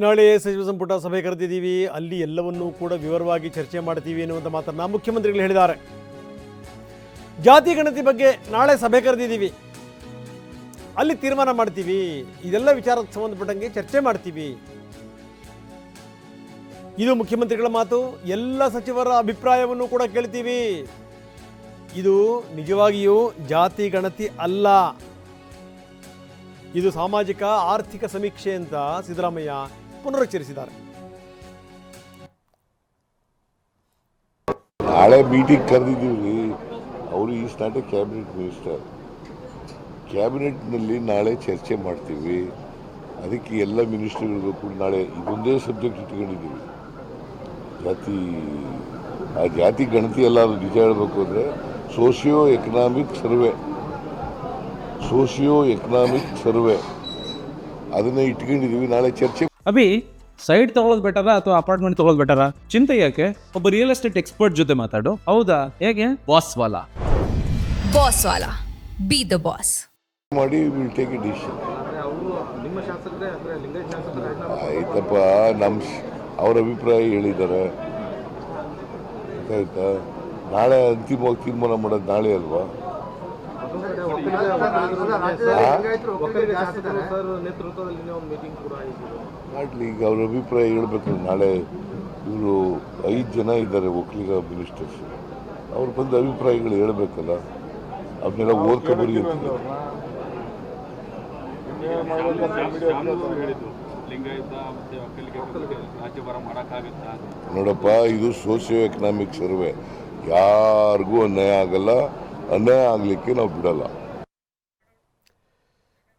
ನಾಳೆ ಸಚಿವ ಸಂಪುಟ ಸಭೆ ಕರೆದಿದ್ದೀವಿ, ಅಲ್ಲಿ ಎಲ್ಲವನ್ನೂ ಕೂಡ ವಿವರವಾಗಿ ಚರ್ಚೆ ಮಾಡ್ತೀವಿ ಎನ್ನುವಂಥ ಮಾತನ್ನು ಮುಖ್ಯಮಂತ್ರಿಗಳು ಹೇಳಿದ್ದಾರೆ. ಜಾತಿ ಗಣತಿ ಬಗ್ಗೆ ನಾಳೆ ಸಭೆ ಕರೆದಿದ್ದೀವಿ, ಅಲ್ಲಿ ತೀರ್ಮಾನ ಮಾಡ್ತೀವಿ, ಇದೆಲ್ಲ ವಿಚಾರಕ್ಕೆ ಸಂಬಂಧಪಟ್ಟಂಗೆ ಚರ್ಚೆ ಮಾಡ್ತೀವಿ. ಇದು ಮುಖ್ಯಮಂತ್ರಿಗಳ ಮಾತು. ಎಲ್ಲ ಸಚಿವರ ಅಭಿಪ್ರಾಯವನ್ನು ಕೂಡ ಕೇಳ್ತೀವಿ. ಇದು ನಿಜವಾಗಿಯೂ ಜಾತಿ ಗಣತಿ ಅಲ್ಲ, ಇದು ಸಾಮಾಜಿಕ ಆರ್ಥಿಕ ಸಮೀಕ್ಷೆ ಅಂತ ಸಿದ್ದರಾಮಯ್ಯ ಪುನರುಚ್ಚರಿಸಿದ್ದಾರೆ. ನಾಳೆ ಮೀಟಿಂಗ್ ಕರೆದಿದ್ದೀವಿ. ಅವರು is not a cabinet minister. ಕ್ಯಾಬಿನೆಟ್ನಲ್ಲಿ ನಾಳೆ ಚರ್ಚೆ ಮಾಡ್ತೀವಿ. ಅದಕ್ಕೆ ಎಲ್ಲ ಮಿನಿಸ್ಟರ್ಗಳಿಗೂ ಕೂಡ ನಾಳೆ ಇದೊಂದೇ ಸಬ್ಜೆಕ್ಟ್ ಇಟ್ಕೊಂಡಿದ್ದೀವಿ. ಜಾತಿ ಗಣತಿ ಎಲ್ಲ ನಿಜ ಹೇಳಬೇಕು ಅಂದರೆ ಸೋಷಿಯೋ ಎಕನಾಮಿಕ್ ಸರ್ವೆ ಅದನ್ನ ಇಟ್ಕೊಂಡಿದ್ದೀವಿ. ನಾಳೆ ಚರ್ಚೆ. ಅಭಿ, ಸೈಡ್ ತಗೊಳ್ಳೋದು ಬೆಟರಾ ಅಥವಾ ಅಪಾರ್ಟ್ಮೆಂಟ್ ತಗೊಳ್ಳೋದು ಬೆಟರಾ? ಚಿಂತೆ ಯಾಕೆ? ಒಬ್ಬ ರಿಯಲ್ ಎಸ್ಟೇಟ್ ಎಕ್ಸ್ಪರ್ಟ್ ಜೊತೆ ಮಾತಾಡು. ಹೌದಾ? ಹೇಗೆ? Boss Vala B the boss ಮಾಡಿ ವಿಲ್ ಟೇಕ್ ಎ ಡಿಸಿಷನ್. ಆಯ್ತಪ್ಪ, ಅವ್ರ ಅಭಿಪ್ರಾಯ ಹೇಳಿದ್ದಾರೆ, ಆಯ್ತಾ? ನಾಳೆ ಅಂತಿಮವಾಗಿ ತೀರ್ಮಾನ ಮಾಡೋದು ನಾಳೆ ಅಲ್ವಾ? ಮಾಡ್ಲಿ, ಈಗ ಅವ್ರ ಅಭಿಪ್ರಾಯ ಹೇಳ್ಬೇಕು. ನಾಳೆ ಇವರು 5 ಜನ ಇದ್ದಾರೆ ಒಕ್ಕಲಿಗ ಮಿನಿಸ್ಟರ್ಸ್, ಅವ್ರು ಬಂದು ಅಭಿಪ್ರಾಯಗಳು ಹೇಳ್ಬೇಕಲ್ಲ, ಅವನ್ನೆಲ್ಲ ಓದ್ಕೊಬರಿ ಅಂತ. ನೋಡಪ್ಪ, ಇದು ಸೋಷಿಯೋ ಎಕನಾಮಿಕ್ ಸರ್ವೆ. ಯಾರಿಗೂ ಅನ್ಯಾಯ ಆಗಲ್ಲ, ಅನ್ಯಾಯ ಆಗಲಿಕ್ಕೆ ನಾವು ಬಿಡಲ್ಲ.